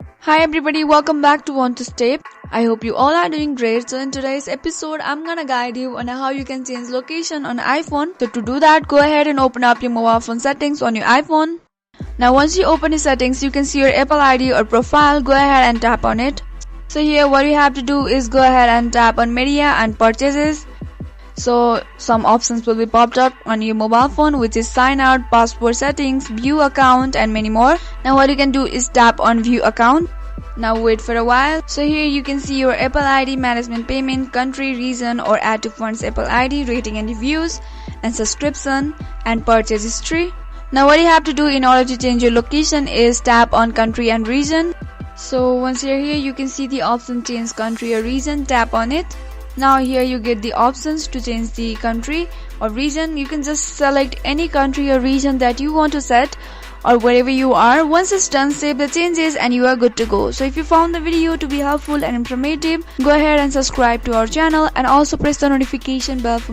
Hi everybody, welcome back to Want to Stay. I hope you all are doing great. So in today's episode, I'm gonna guide you on how you can change location on iPhone. So to do that, go ahead and open up your mobile phone settings on your iPhone. Now once you open the settings, you can see your Apple ID or profile. Go ahead and tap on it. So here what you have to do is go ahead and tap on media and purchases. So some options will be popped up on your mobile phone, which is sign out, passport settings, view account and many more. Now what you can do is tap on view account. Now wait for a while. So here you can see your Apple ID, management, payment, country, region or add to funds Apple ID, rating and reviews and subscription and purchase history. Now what you have to do in order to change your location is tap on country and region. So once you're here, you can see the option change country or region, tap on it. Now here you get the options to change the country or region. You can just select any country or region that you want to set or wherever you are. Once it's done, save the changes and you are good to go. So if you found the video to be helpful and informative, go ahead and subscribe to our channel and also press the notification bell for